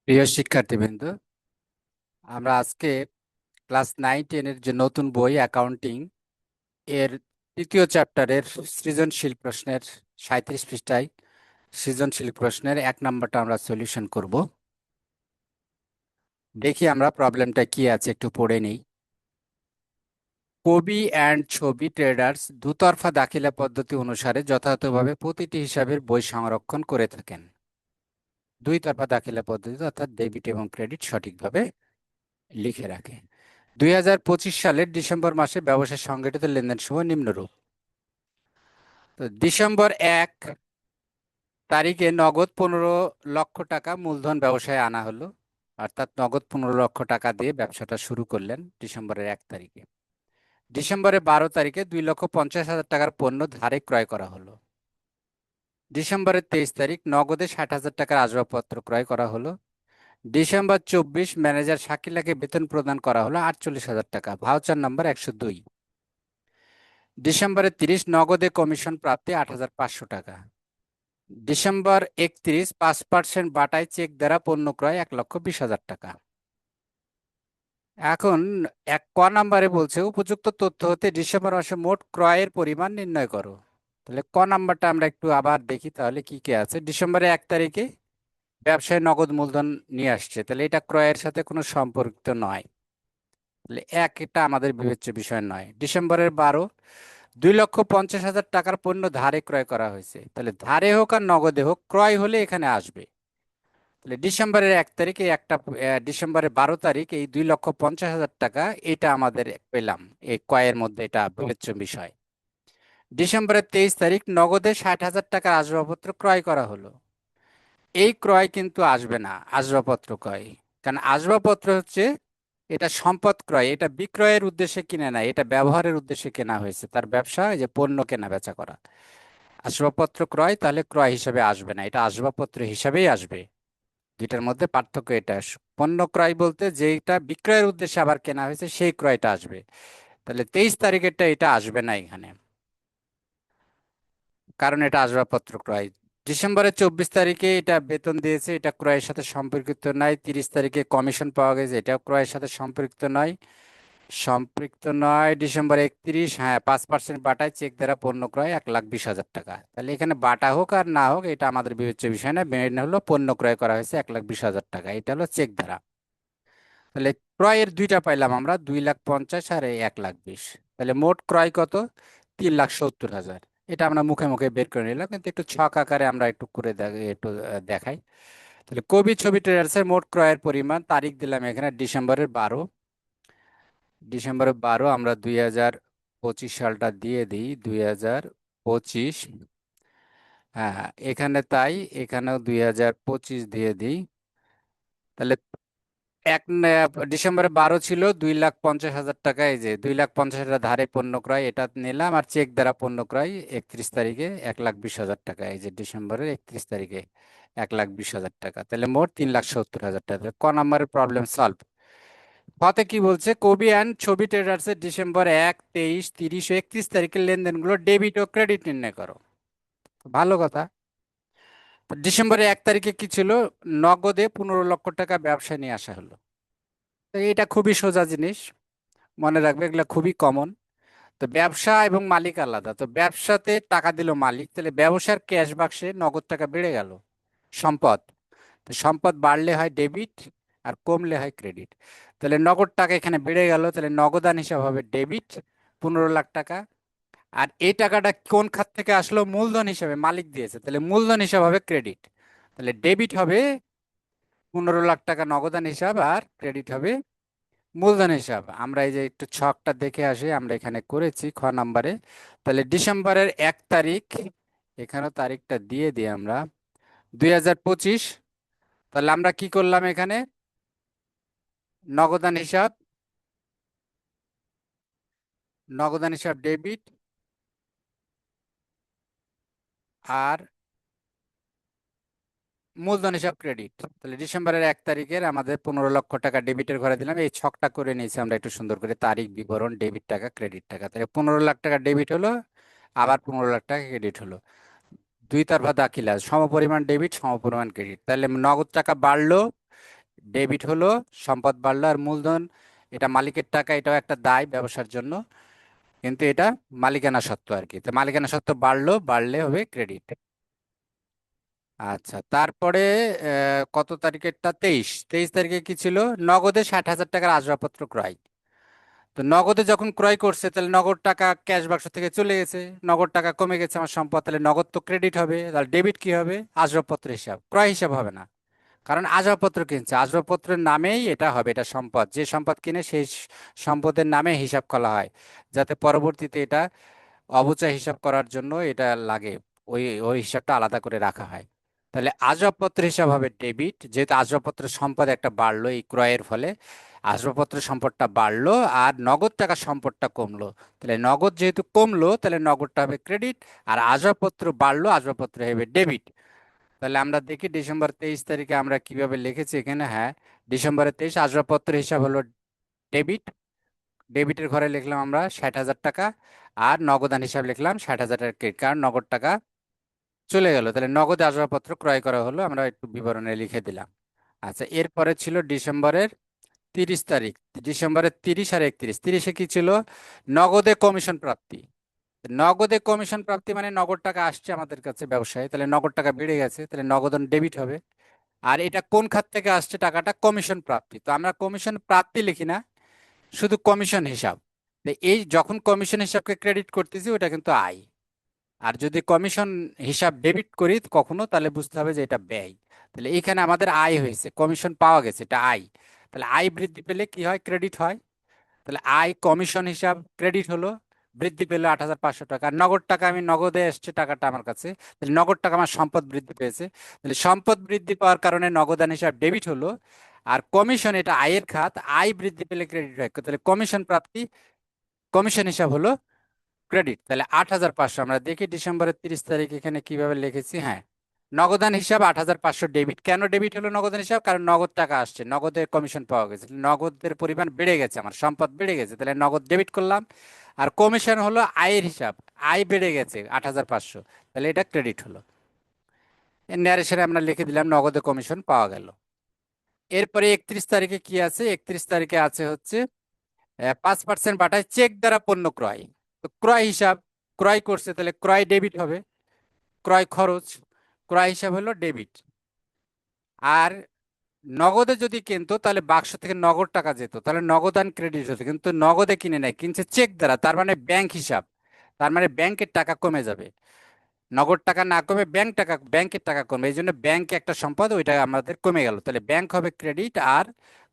প্রিয় শিক্ষার্থীবৃন্দ, আমরা আজকে ক্লাস 9-10 এর যে নতুন বই অ্যাকাউন্টিং এর তৃতীয় চ্যাপ্টারের সৃজনশীল প্রশ্নের 37 পৃষ্ঠায় সৃজনশীল প্রশ্নের 1 নম্বরটা আমরা সলিউশন করব। দেখি আমরা প্রবলেমটা কি আছে, একটু পড়ে নেই। কবি অ্যান্ড ছবি ট্রেডার্স দুতরফা দাখিলা পদ্ধতি অনুসারে যথাযথভাবে প্রতিটি হিসাবের বই সংরক্ষণ করে থাকেন। দুই তরফা দাখিলা পদ্ধতি অর্থাৎ ডেবিট এবং ক্রেডিট সঠিকভাবে লিখে রাখে। 2025 সালের ডিসেম্বর মাসে ব্যবসায় সংগঠিত লেনদেন সমূহ নিম্নরূপ। তো ডিসেম্বর 1 তারিখে নগদ 15 লক্ষ টাকা মূলধন ব্যবসায় আনা হলো, অর্থাৎ নগদ 15 লক্ষ টাকা দিয়ে ব্যবসাটা শুরু করলেন ডিসেম্বরের 1 তারিখে। ডিসেম্বরের 12 তারিখে 2,50,000 টাকার পণ্য ধারে ক্রয় করা হলো। ডিসেম্বরের 23 তারিখ নগদে 60,000 টাকার আসবাবপত্র ক্রয় করা হলো। ডিসেম্বর 24 ম্যানেজার শাকিলাকে বেতন প্রদান করা হলো 48,000 টাকা, ভাউচার নাম্বার 102। ডিসেম্বরে 30 নগদে কমিশন প্রাপ্তি 8,500 টাকা। ডিসেম্বর 31 5% বাটায় চেক দ্বারা পণ্য ক্রয় 1,20,000 টাকা। এখন ক নাম্বারে বলছে উপযুক্ত তথ্য হতে ডিসেম্বর মাসে মোট ক্রয়ের পরিমাণ নির্ণয় করো। তাহলে ক নাম্বারটা আমরা একটু আবার দেখি, তাহলে কি কি আছে। ডিসেম্বরের 1 তারিখে ব্যবসায় নগদ মূলধন নিয়ে আসছে, তাহলে এটা ক্রয়ের সাথে কোনো সম্পর্কিত নয়, তাহলে এটা আমাদের বিবেচ্য বিষয় নয়। ডিসেম্বরের 12 2,50,000 টাকার পণ্য ধারে ক্রয় করা হয়েছে, তাহলে ধারে হোক আর নগদে হোক ক্রয় হলে এখানে আসবে। তাহলে ডিসেম্বরের 1 তারিখে ডিসেম্বরের 12 তারিখ এই 2,50,000 টাকা এটা আমাদের পেলাম, এই ক্রয়ের মধ্যে এটা বিবেচ্য বিষয়। ডিসেম্বরের 23 তারিখ নগদে 60,000 টাকার আসবাবপত্র ক্রয় করা হলো, এই ক্রয় কিন্তু আসবে না, আসবাবপত্র ক্রয়। কারণ আসবাবপত্র হচ্ছে এটা সম্পদ ক্রয়, এটা বিক্রয়ের উদ্দেশ্যে কিনে না, এটা ব্যবহারের উদ্দেশ্যে কেনা হয়েছে, তার ব্যবসা এই যে পণ্য কেনা বেচা করা। আসবাবপত্র ক্রয় তাহলে ক্রয় হিসাবে আসবে না, এটা আসবাবপত্র হিসাবেই আসবে। দুইটার মধ্যে পার্থক্য এটা। পণ্য ক্রয় বলতে যেটা বিক্রয়ের উদ্দেশ্যে আবার কেনা হয়েছে সেই ক্রয়টা আসবে, তাহলে 23 তারিখেরটা এটা আসবে না এখানে, কারণ এটা আসবাবপত্র ক্রয়। ডিসেম্বরের 24 তারিখে এটা বেতন দিয়েছে, এটা ক্রয়ের সাথে সম্পর্কিত নয়। 30 তারিখে কমিশন পাওয়া গেছে, এটাও ক্রয়ের সাথে সম্পৃক্ত নয়, সম্পৃক্ত নয়। ডিসেম্বর 31 হ্যাঁ 5% বাটায় চেক দ্বারা পণ্য ক্রয় 1,20,000 টাকা, তাহলে এখানে বাটা হোক আর না হোক এটা আমাদের বিবেচ্য বিষয় না, মেন হলো পণ্য ক্রয় করা হয়েছে 1,20,000 টাকা, এটা হলো চেক দ্বারা। তাহলে ক্রয়ের দুইটা পাইলাম আমরা, 2,50,000 আর 1,20,000, তাহলে মোট ক্রয় কত? 3,70,000। এটা আমরা মুখে মুখে বের করে নিলাম, কিন্তু একটু ছক আকারে আমরা একটু করে দেখাই। তাহলে কবি ছবি ট্রেডার্সের মোট ক্রয়ের পরিমাণ, তারিখ দিলাম এখানে ডিসেম্বরের 12। ডিসেম্বরের 12 আমরা 2025 সালটা দিয়ে দিই, 2025। হ্যাঁ এখানে তাই, এখানেও 2025 দিয়ে দিই। তাহলে ডিসেম্বরে 12 ছিল 2,50,000 টাকা, এই যে 2,50,000 ধারে পণ্য ক্রয় এটা নিলাম, আর চেক দ্বারা পণ্য ক্রয় 31 তারিখে 1,20,000 টাকা, এই যে ডিসেম্বরের 31 তারিখে 1,20,000 টাকা, তাহলে মোট 3,70,000 টাকা। ক নম্বরের প্রবলেম সলভ। কতে কি বলছে, কবি অ্যান্ড ছবি ট্রেডার্স এর ডিসেম্বর 1, 23, 30 ও 31 তারিখের লেনদেনগুলো ডেবিট ও ক্রেডিট নির্ণয় করো। ভালো কথা। তো ডিসেম্বরের 1 তারিখে কি ছিল? নগদে 15 লক্ষ টাকা ব্যবসা নিয়ে আসা হলো। তো এটা খুবই সোজা জিনিস, মনে রাখবে, এগুলো খুবই কমন। তো ব্যবসা এবং মালিক আলাদা, তো ব্যবসাতে টাকা দিল মালিক, তাহলে ব্যবসার ক্যাশ বাক্সে নগদ টাকা বেড়ে গেল, সম্পদ। তো সম্পদ বাড়লে হয় ডেবিট আর কমলে হয় ক্রেডিট। তাহলে নগদ টাকা এখানে বেড়ে গেল, তাহলে নগদান হিসাব হবে ডেবিট 15 লাখ টাকা। আর এই টাকাটা কোন খাত থেকে আসলো? মূলধন হিসাবে মালিক দিয়েছে, তাহলে মূলধন হিসাব হবে ক্রেডিট। তাহলে ডেবিট হবে 15 লাখ টাকা নগদান হিসাব, আর ক্রেডিট হবে মূলধন হিসাব। আমরা এই যে একটু ছকটা দেখে আসি, আমরা এখানে করেছি খ নাম্বারে। তাহলে ডিসেম্বরের 1 তারিখ, এখানেও তারিখটা দিয়ে দিই আমরা, 2025। তাহলে আমরা কি করলাম এখানে? নগদান হিসাব, নগদান হিসাব ডেবিট, আর মূলধন হিসাব ক্রেডিট। তাহলে ডিসেম্বরের 1 তারিখের আমাদের 15 লক্ষ টাকা ডেবিটের ঘরে দিলাম, এই ছকটা করে নিয়েছি আমরা একটু সুন্দর করে, তারিখ বিবরণ, ডেবিট টাকা, ক্রেডিট টাকা। তাহলে 15 লাখ টাকা ডেবিট হলো, আবার 15 লাখ টাকা ক্রেডিট হলো। দুই তরফা দাখিলা, সমপরিমাণ ডেবিট সমপরিমাণ ক্রেডিট, তাহলে নগদ টাকা বাড়লো, ডেবিট হলো সম্পদ বাড়লো, আর মূলধন এটা মালিকের টাকা, এটাও একটা দায় ব্যবসার জন্য, কিন্তু এটা মালিকানা সত্ত্ব আর কি। তো মালিকানা সত্ত্ব বাড়লে হবে ক্রেডিট। আচ্ছা, তারপরে কত তারিখেরটা? 23 তারিখে কি ছিল? নগদে 60,000 টাকার আসবাবপত্র ক্রয়। তো নগদে যখন ক্রয় করছে, তাহলে নগদ টাকা ক্যাশ বাক্স থেকে চলে গেছে, নগদ টাকা কমে গেছে আমার সম্পদ, তাহলে নগদ তো ক্রেডিট হবে, তাহলে ডেবিট কি হবে? আসবাবপত্র হিসাব, ক্রয় হিসাব হবে না, কারণ আসবাবপত্র কিনছে, আসবাবপত্রের নামেই এটা হবে, এটা সম্পদ, যে সম্পদ কিনে সেই সম্পদের নামে হিসাব করা হয়, যাতে পরবর্তীতে এটা অবচয় হিসাব করার জন্য এটা লাগে, ওই ওই হিসাবটা আলাদা করে রাখা হয়। তাহলে আসবাবপত্র হিসাব হবে ডেবিট, যেহেতু আসবাবপত্রের সম্পদ একটা বাড়লো এই ক্রয়ের ফলে, আসবাবপত্রের সম্পদটা বাড়লো আর নগদ টাকার সম্পদটা কমলো, তাহলে নগদ যেহেতু কমলো, তাহলে নগদটা হবে ক্রেডিট, আর আসবাবপত্র বাড়লো, আসবাবপত্র হবে ডেবিট। তাহলে আমরা দেখি ডিসেম্বর 23 তারিখে আমরা কিভাবে লিখেছি এখানে। হ্যাঁ, ডিসেম্বরের 23 আসবাবপত্র হিসাব হলো ডেবিট, ডেবিটের ঘরে লিখলাম আমরা 60,000 টাকা, আর নগদান হিসাব লিখলাম 60,000 টাকা ক্রেডিট, কারণ নগদ টাকা চলে গেল, তাহলে নগদে আসবাবপত্র ক্রয় করা হলো, আমরা একটু বিবরণে লিখে দিলাম। আচ্ছা, এরপরে ছিল ডিসেম্বরের 30 তারিখ। ডিসেম্বরের 30 আর 31, 30-এ কি ছিল? নগদে কমিশন প্রাপ্তি। নগদে কমিশন প্রাপ্তি মানে নগদ টাকা আসছে আমাদের কাছে ব্যবসায়, তাহলে নগদ টাকা বেড়ে গেছে, তাহলে নগদান ডেবিট হবে। আর এটা কোন খাত থেকে আসছে টাকাটা? কমিশন প্রাপ্তি। তো আমরা কমিশন প্রাপ্তি লিখি না, শুধু কমিশন হিসাব। তো এই যখন কমিশন হিসাবকে ক্রেডিট করতেছি, ওটা কিন্তু আয়। আর যদি কমিশন হিসাব ডেবিট করি কখনো, তাহলে বুঝতে হবে যে এটা ব্যয়। তাহলে এইখানে আমাদের আয় হয়েছে, কমিশন পাওয়া গেছে, এটা আয়। তাহলে আয় বৃদ্ধি পেলে কি হয়? ক্রেডিট হয়। তাহলে আয় কমিশন হিসাব ক্রেডিট হলো, বৃদ্ধি পেলো 8,500 টাকা। আর নগদ টাকা, আমি নগদে এসছে টাকাটা আমার কাছে, তাহলে নগদ টাকা আমার সম্পদ বৃদ্ধি পেয়েছে, তাহলে সম্পদ বৃদ্ধি পাওয়ার কারণে নগদান হিসাব ডেবিট হলো। আর কমিশন এটা আয়ের খাত, আয় বৃদ্ধি পেলে ক্রেডিট হয়, তাহলে কমিশন প্রাপ্তি, কমিশন হিসাব হলো ক্রেডিট। তাহলে 8,500 আমরা দেখি ডিসেম্বরের 30 তারিখ এখানে কিভাবে লিখেছি। হ্যাঁ, নগদান হিসাব 8,500 ডেবিট। কেন ডেবিট হলো নগদান হিসাব? কারণ নগদ টাকা আসছে, নগদে কমিশন পাওয়া গেছে, নগদের পরিমাণ বেড়ে গেছে, আমার সম্পদ বেড়ে গেছে, তাহলে নগদ ডেবিট করলাম। আর কমিশন হলো আয়ের হিসাব, আয় বেড়ে গেছে 8,500, তাহলে এটা ক্রেডিট হলো। এর ন্যারেশনে আমরা লিখে দিলাম নগদে কমিশন পাওয়া গেল। এরপরে 31 তারিখে কি আছে? 31 তারিখে আছে হচ্ছে 5% বাটায় চেক দ্বারা পণ্য ক্রয়। তো ক্রয় হিসাব, ক্রয় করছে, তাহলে ক্রয় ডেবিট হবে, ক্রয় খরচ, ক্রয় হিসাব হলো ডেবিট। আর নগদে যদি কিনতো, তাহলে বাক্স থেকে নগদ টাকা যেত, তাহলে নগদান ক্রেডিট হতো, কিন্তু নগদে কিনে নেয়, কিনছে চেক দ্বারা, তার মানে ব্যাংক হিসাব, তার মানে ব্যাংকের টাকা কমে যাবে। নগদ টাকা না কমে ব্যাংকের টাকা কমে, এই জন্য ব্যাংক একটা সম্পদ, ওইটা আমাদের কমে গেল, তাহলে ব্যাংক হবে ক্রেডিট আর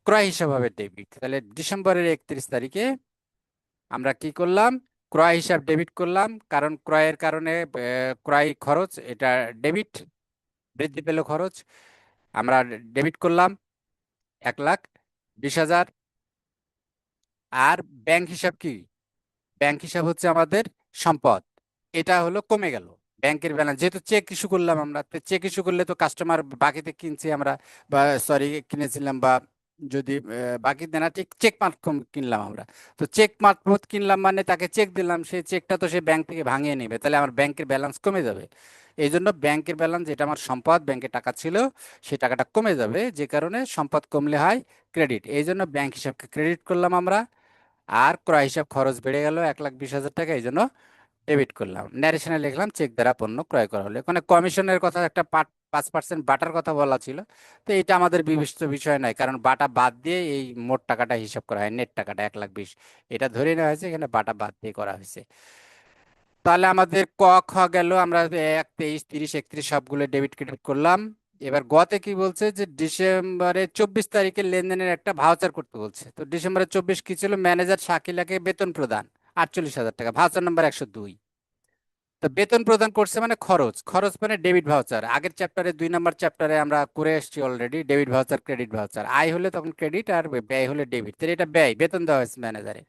ক্রয় হিসাব হবে ডেবিট। তাহলে ডিসেম্বরের 31 তারিখে আমরা কি করলাম? ক্রয় হিসাব ডেবিট করলাম, কারণ ক্রয়ের কারণে ক্রয় খরচ এটা ডেবিট, বৃদ্ধি পেল খরচ, আমরা ডেবিট করলাম 1,20,000। আর ব্যাংক হিসাব কি? ব্যাংক হিসাব হচ্ছে আমাদের সম্পদ, এটা হলো কমে গেল। ব্যাংকের ব্যালেন্স, যেহেতু চেক ইস্যু করলাম আমরা, তো চেক ইস্যু করলে তো কাস্টমার বাকিতে কিনছি আমরা, বা সরি কিনেছিলাম, বা যদি বাকি দেনা ঠিক চেক মারফত কিনলাম আমরা, তো চেক মারফত কিনলাম মানে তাকে চেক দিলাম, সেই চেকটা তো সে ব্যাংক থেকে ভাঙিয়ে নেবে, তাহলে আমার ব্যাংকের ব্যালেন্স কমে যাবে। এই জন্য ব্যাংকের ব্যালেন্স, যেটা আমার সম্পদ, ব্যাংকে টাকা ছিল, সেই টাকাটা কমে যাবে, যে কারণে সম্পদ কমলে হয় ক্রেডিট, এই জন্য ব্যাংক হিসাবকে ক্রেডিট করলাম আমরা। আর ক্রয় হিসাব খরচ বেড়ে গেল 1,20,000 টাকা, এই জন্য ডেবিট করলাম। ন্যারেশনে লিখলাম চেক দ্বারা পণ্য ক্রয় করা হলো। এখানে কমিশনের কথা, একটা 5% বাটার কথা বলা ছিল, তো এটা আমাদের বিবেচ্য বিষয় নয়, কারণ বাটা বাদ দিয়ে এই মোট টাকাটা হিসাব করা হয়, নেট টাকাটা 1,20,000 এটা ধরে নেওয়া হয়েছে, এখানে বাটা বাদ দিয়ে করা হয়েছে। তাহলে আমাদের খ গেল, আমরা 1, 23, 30, 31 সবগুলো ডেবিট ক্রেডিট করলাম। এবার গতে কি বলছে? যে ডিসেম্বরের 24 তারিখে লেনদেনের একটা ভাউচার করতে বলছে। তো ডিসেম্বরের 24 কি ছিল? ম্যানেজার শাকিলাকে বেতন প্রদান 48,000 টাকা, ভাউচার নাম্বার 102। তো বেতন প্রদান করছে মানে খরচ, খরচ মানে ডেবিট ভাউচার, আগের চ্যাপ্টারে 2 নম্বর চ্যাপ্টারে আমরা করে এসেছি already, debit voucher credit voucher, আয় হলে তখন ক্রেডিট আর ব্যয় হলে ডেবিট, তাহলে এটা ব্যয়, বেতন দেওয়া হয়েছে ম্যানেজারে।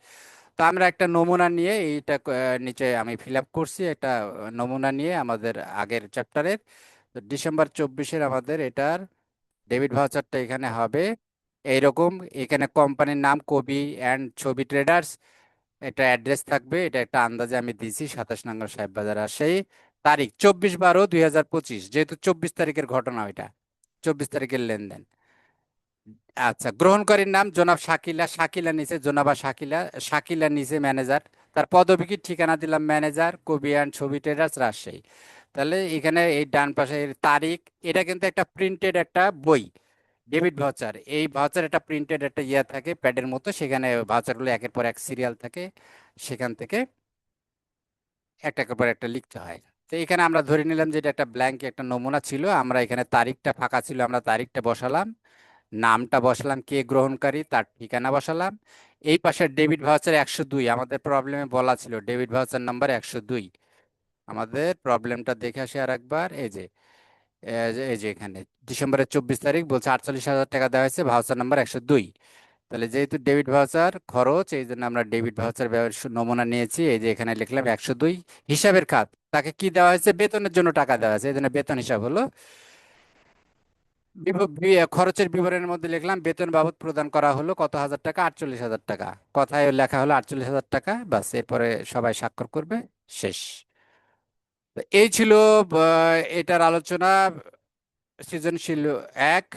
তো আমরা একটা নমুনা নিয়ে এইটা নিচে আমি ফিল আপ করছি, একটা নমুনা নিয়ে আমাদের আগের চ্যাপ্টারের। তো ডিসেম্বর 24-এর আমাদের এটার ডেবিট ভাউচারটা এখানে হবে এইরকম। এখানে কোম্পানির নাম কবি অ্যান্ড ছবি ট্রেডার্স, এটা অ্যাড্রেস থাকবে, এটা একটা আন্দাজে আমি দিয়েছি, 27 নং সাহেব বাজার রাজশাহী। তারিখ 24/12/2025, যেহেতু 24 তারিখের ঘটনা ওইটা, 24 তারিখের লেনদেন। আচ্ছা, গ্রহণকারীর নাম জনাব শাকিলা, শাকিলা নিচে জনাবা শাকিলা, শাকিলা নিচে ম্যানেজার, তার পদবি কি ঠিকানা দিলাম ম্যানেজার, কবিয়ান ছবি ট্রেডার্স রাজশাহী। তাহলে এখানে এই ডান পাশে এর তারিখ, এটা কিন্তু একটা প্রিন্টেড একটা বই, ডেবিট ভাউচার। এই ভাউচার একটা প্রিন্টেড একটা ইয়ে থাকে প্যাডের মতো, সেখানে ভাউচারগুলো একের পর এক সিরিয়াল থাকে, সেখান থেকে একটার পর একটা লিখতে হয়। তো এখানে আমরা ধরে নিলাম যে এটা একটা ব্ল্যাঙ্ক একটা নমুনা ছিল, আমরা এখানে তারিখটা ফাঁকা ছিল, আমরা তারিখটা বসালাম, নামটা বসালাম, কে গ্রহণকারী তার ঠিকানা বসালাম। এই পাশে ডেবিট ভাউচার 102, আমাদের প্রবলেমে বলা ছিল ডেবিট ভাউচার নাম্বার 102। আমাদের প্রবলেমটা দেখে আসি আর একবার। এই যে এখানে ডিসেম্বরের 24 তারিখ বলছে 48,000 টাকা দেওয়া হয়েছে, ভাউচার নাম্বার 102। তাহলে যেহেতু ডেবিট ভাউচার খরচ, এই জন্য আমরা ডেবিট ভাউচার নমুনা নিয়েছি, এই যে এখানে লিখলাম 102। হিসাবের খাত, তাকে কি দেওয়া হয়েছে, বেতনের জন্য টাকা দেওয়া হয়েছে, এই জন্য বেতন হিসাব হলো। খরচের বিবরণের মধ্যে লিখলাম বেতন বাবদ প্রদান করা হলো কত হাজার টাকা, 48,000 টাকা। কথায় লেখা হলো 48,000 টাকা, বাস। এরপরে সবাই স্বাক্ষর করবে, শেষ। তো এই ছিল এটার আলোচনা, সৃজনশীল এক।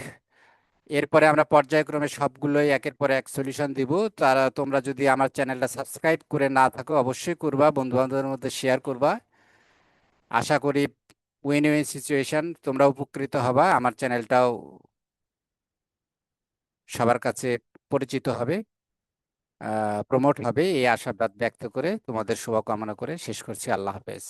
এরপরে আমরা পর্যায়ক্রমে সবগুলোই একের পর এক সলিউশন দিব। তারা, তোমরা যদি আমার চ্যানেলটা সাবস্ক্রাইব করে না থাকো অবশ্যই করবা, বন্ধু বান্ধবের মধ্যে শেয়ার করবা। আশা করি উইন উইন সিচুয়েশন, তোমরা উপকৃত হবা, আমার চ্যানেলটাও সবার কাছে পরিচিত হবে, প্রমোট হবে, এই আশাবাদ ব্যক্ত করে তোমাদের শুভকামনা করে শেষ করছি। আল্লাহ হাফেজ।